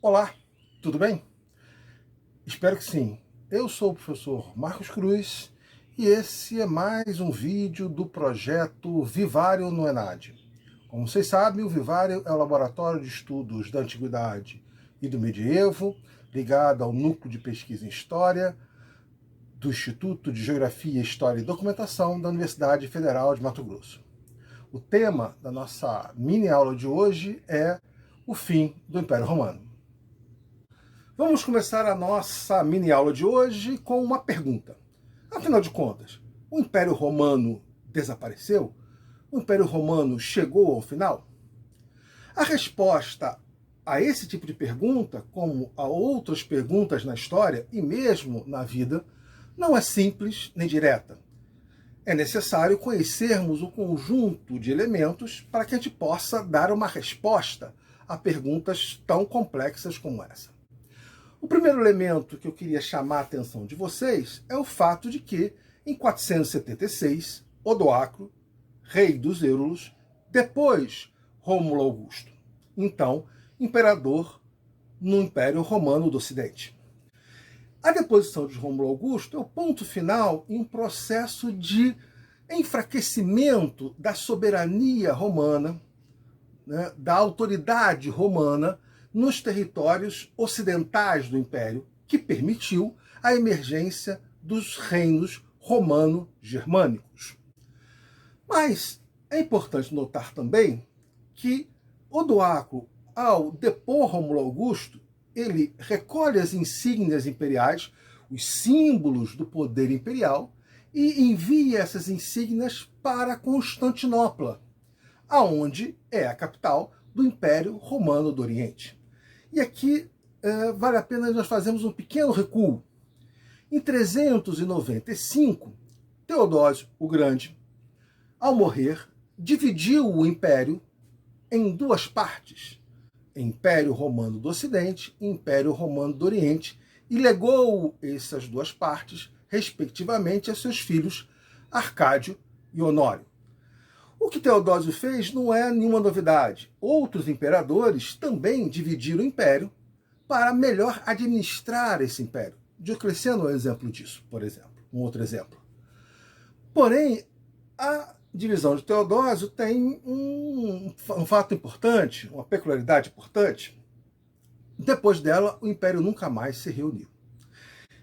Olá, tudo bem? Espero que sim. Eu sou o professor Marcos Cruz e esse é mais um vídeo do projeto Vivário no ENAD. Como vocês sabem, o Vivário é o laboratório de estudos da Antiguidade e do Medievo, ligado ao Núcleo de Pesquisa em História do Instituto de Geografia, História e Documentação da Universidade Federal de Mato Grosso. O tema da nossa mini aula de hoje é o fim do Império Romano. Vamos começar a nossa mini aula de hoje com uma pergunta. Afinal de contas, o Império Romano desapareceu? O Império Romano chegou ao final? A resposta a esse tipo de pergunta, como a outras perguntas na história e mesmo na vida, não é simples nem direta. É necessário conhecermos um conjunto de elementos para que a gente possa dar uma resposta a perguntas tão complexas como essa. O primeiro elemento que eu queria chamar a atenção de vocês é o fato de que, em 476, Odoacro, rei dos Érulos, depois Rômulo Augusto, então imperador no Império Romano do Ocidente. A deposição de Rômulo Augusto é o ponto final em um processo de enfraquecimento da soberania romana, né, da autoridade romana nos territórios ocidentais do Império, que permitiu a emergência dos reinos romano-germânicos. Mas é importante notar também que Odoacro, ao depor Rômulo Augusto, ele recolhe as insígnias imperiais, os símbolos do poder imperial, e envia essas insígnias para Constantinopla, aonde é a capital do Império Romano do Oriente. E aqui vale a pena nós fazermos um pequeno recuo. Em 395, Teodósio o Grande, ao morrer, dividiu o Império em duas partes, Império Romano do Ocidente e Império Romano do Oriente, e legou essas duas partes, respectivamente, a seus filhos Arcádio e Honório. O que Teodósio fez não é nenhuma novidade. Outros imperadores também dividiram o império para melhor administrar esse império. Diocleciano é um exemplo disso, por exemplo, um outro exemplo. Porém, a divisão de Teodósio tem um fato importante, uma peculiaridade importante. Depois dela, o império nunca mais se reuniu.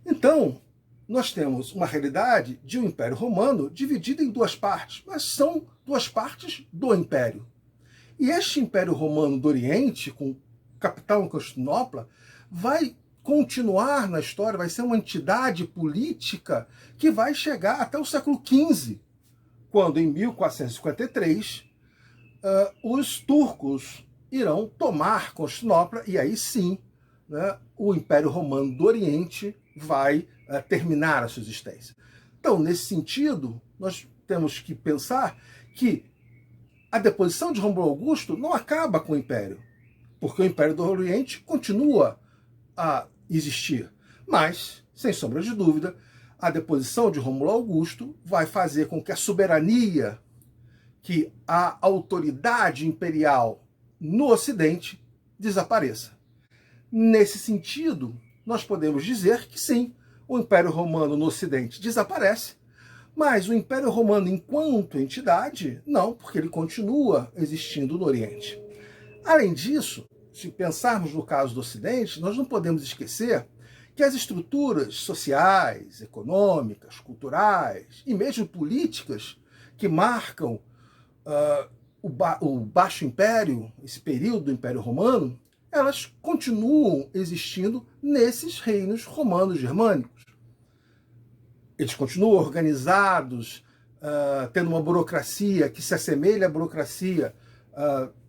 Então, nós temos uma realidade de um Império Romano dividido em duas partes, mas são duas partes do Império. E este Império Romano do Oriente, com capital em Constantinopla, vai continuar na história, vai ser uma entidade política que vai chegar até o século XV, quando, em 1453, os turcos irão tomar Constantinopla, e aí sim, né, o Império Romano do Oriente vai terminar a sua existência. Então, nesse sentido, nós temos que pensar que a deposição de Rômulo Augusto não acaba com o Império, porque o Império do Oriente continua a existir. Mas, sem sombra de dúvida, a deposição de Rômulo Augusto vai fazer com que a soberania, que a autoridade imperial no Ocidente desapareça. Nesse sentido, nós podemos dizer que sim, o Império Romano no Ocidente desaparece, mas o Império Romano enquanto entidade, não, porque ele continua existindo no Oriente. Além disso, se pensarmos no caso do Ocidente, nós não podemos esquecer que as estruturas sociais, econômicas, culturais e mesmo políticas que marcam o Baixo Império, esse período do Império Romano, elas continuam existindo nesses reinos romanos germânicos. Eles continuam organizados, tendo uma burocracia que se assemelha à burocracia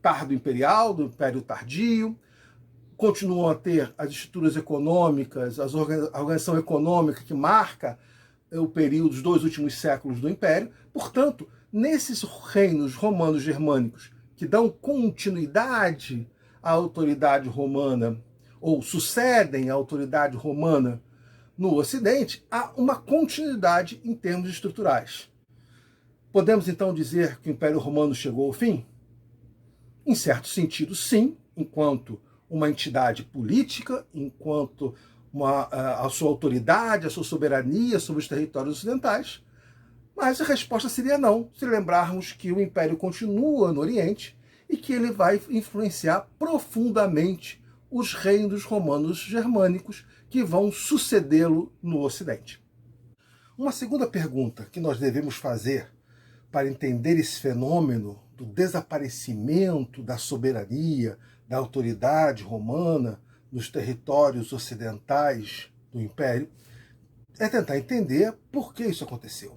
tardo-imperial, do Império Tardio, continuam a ter as estruturas econômicas, a organização econômica que marca o período dos dois últimos séculos do Império. Portanto, nesses reinos romanos germânicos que dão continuidade à autoridade romana, ou sucedem à autoridade romana no Ocidente, há uma continuidade em termos estruturais. Podemos então dizer que o Império Romano chegou ao fim? Em certo sentido, sim, enquanto uma entidade política, enquanto a sua autoridade, a sua soberania sobre os territórios ocidentais, mas a resposta seria não, se lembrarmos que o Império continua no Oriente e que ele vai influenciar profundamente os reinos romanos germânicos que vão sucedê-lo no Ocidente. Uma segunda pergunta que nós devemos fazer para entender esse fenômeno do desaparecimento da soberania, da autoridade romana nos territórios ocidentais do Império, é tentar entender por que isso aconteceu.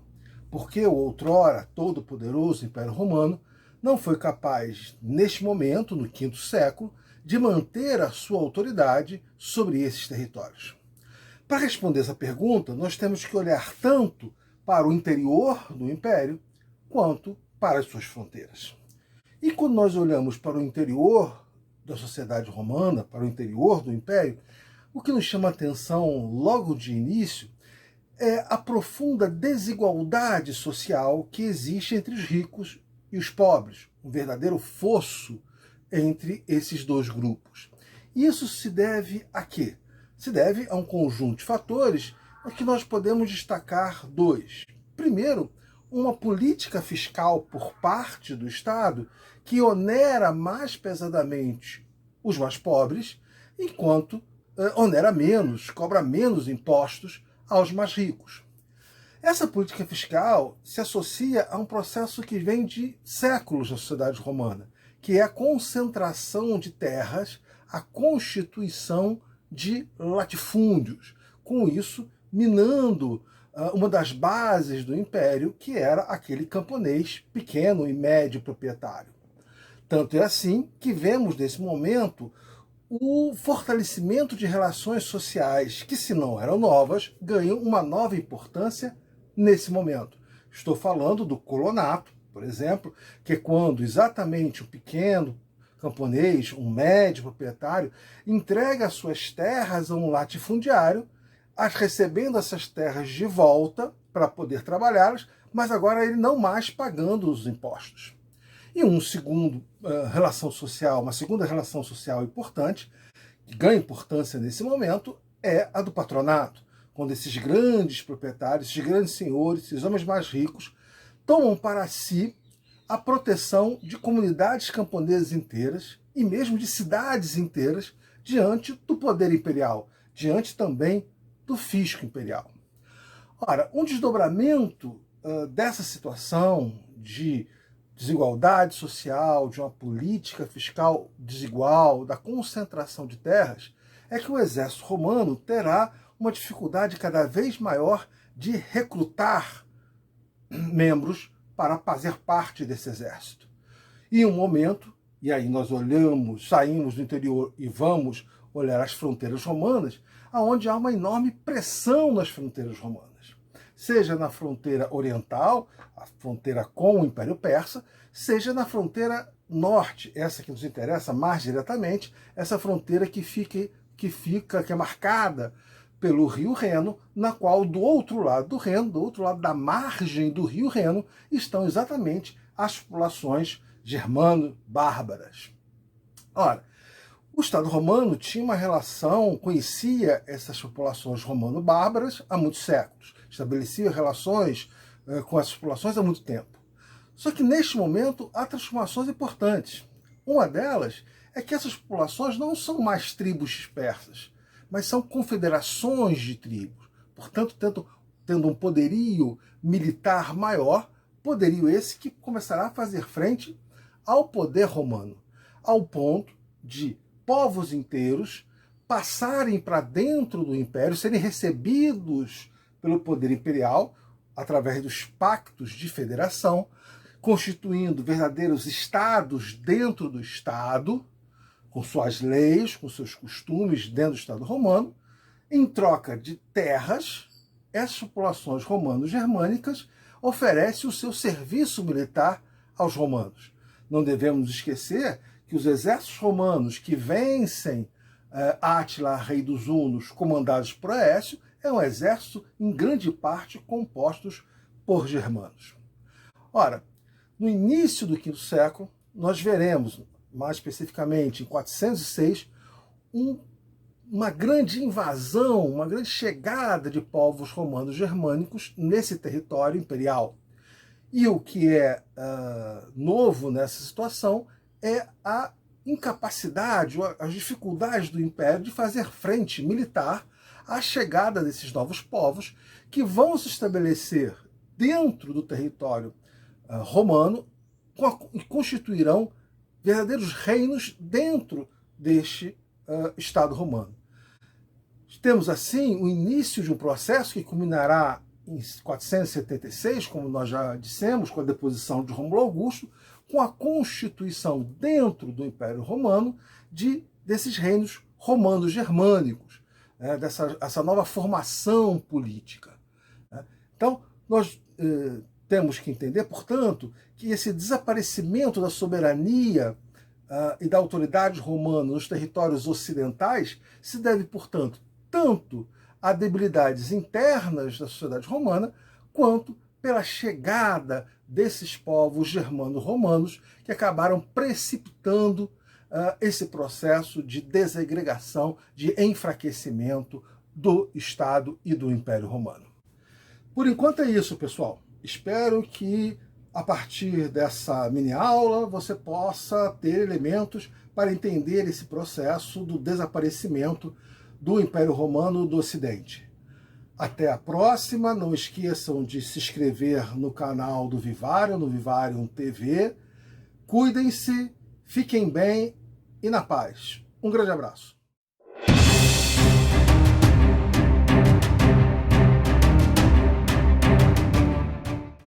Por que o outrora todo-poderoso Império Romano não foi capaz, neste momento, no V século, de manter a sua autoridade sobre esses territórios. Para responder essa pergunta, nós temos que olhar tanto para o interior do Império, quanto para as suas fronteiras. E quando nós olhamos para o interior da sociedade romana, para o interior do Império, o que nos chama a atenção logo de início é a profunda desigualdade social que existe entre os ricos e os pobres, um verdadeiro fosso entre esses dois grupos. Isso se deve a quê? Se deve a um conjunto de fatores que nós podemos destacar dois. Primeiro, uma política fiscal por parte do Estado que onera mais pesadamente os mais pobres, enquanto onera menos, cobra menos impostos aos mais ricos. Essa política fiscal se associa a um processo que vem de séculos na sociedade romana, que é a concentração de terras, a constituição de latifúndios, com isso minando uma das bases do império, que era aquele camponês pequeno e médio proprietário. Tanto é assim que vemos nesse momento o fortalecimento de relações sociais que, se não eram novas, ganham uma nova importância nesse momento. Estou falando do colonato, por exemplo, que é quando exatamente o pequeno camponês, um médio proprietário, entrega suas terras a um latifundiário, recebendo essas terras de volta para poder trabalhá-las, mas agora ele não mais pagando os impostos. E uma segunda relação social importante, que ganha importância nesse momento, é a do patronato, quando esses grandes proprietários, esses grandes senhores, esses homens mais ricos, tomam para si a proteção de comunidades camponesas inteiras e mesmo de cidades inteiras diante do poder imperial, diante também do fisco imperial. Ora, um desdobramento dessa situação de desigualdade social, de uma política fiscal desigual, da concentração de terras, é que o exército romano terá uma dificuldade cada vez maior de recrutar membros para fazer parte desse exército. E um momento, e aí nós olhamos, saímos do interior e vamos olhar as fronteiras romanas, onde há uma enorme pressão nas fronteiras romanas. Seja na fronteira oriental, a fronteira com o Império Persa, seja na fronteira norte, essa que nos interessa mais diretamente, essa fronteira que é marcada pelo rio Reno, na qual do outro lado do Reno, do outro lado da margem do rio Reno, estão exatamente as populações germano-bárbaras. Ora, o Estado romano tinha uma relação, conhecia essas populações romano-bárbaras há muitos séculos, estabelecia relações com essas populações há muito tempo. Só que neste momento há transformações importantes. Uma delas é que essas populações não são mais tribos dispersas, mas são confederações de tribos. Portanto, tendo um poderio militar maior, poderio esse que começará a fazer frente ao poder romano, ao ponto de povos inteiros passarem para dentro do império, serem recebidos pelo poder imperial através dos pactos de federação, constituindo verdadeiros estados dentro do Estado, com suas leis, com seus costumes dentro do Estado romano. Em troca de terras, essas populações romano-germânicas oferecem o seu serviço militar aos romanos. Não devemos esquecer que os exércitos romanos que vencem Átila, rei dos Hunos, comandados por Aécio, é um exército, em grande parte, compostos por germanos. Ora, no início do V século, nós veremos, mais especificamente em 406, uma grande invasão, uma grande chegada de povos romanos germânicos nesse território imperial. E o que é novo nessa situação é a incapacidade, as dificuldades do Império de fazer frente militar à chegada desses novos povos que vão se estabelecer dentro do território romano e constituirão verdadeiros reinos dentro deste Estado romano. Temos, assim, o início de um processo que culminará em 476, como nós já dissemos, com a deposição de Rômulo Augusto, com a constituição dentro do Império Romano desses reinos romanos germânicos, essa nova formação política. Então, nós temos que entender, portanto, que esse desaparecimento da soberania e da autoridade romana nos territórios ocidentais se deve, portanto, tanto a debilidades internas da sociedade romana, quanto pela chegada desses povos germano-romanos que acabaram precipitando esse processo de desagregação, de enfraquecimento do Estado e do Império Romano. Por enquanto é isso, pessoal. Espero que, a partir dessa mini-aula, você possa ter elementos para entender esse processo do desaparecimento do Império Romano do Ocidente. Até a próxima, não esqueçam de se inscrever no canal do Vivarium, no Vivarium TV. Cuidem-se, fiquem bem e na paz. Um grande abraço.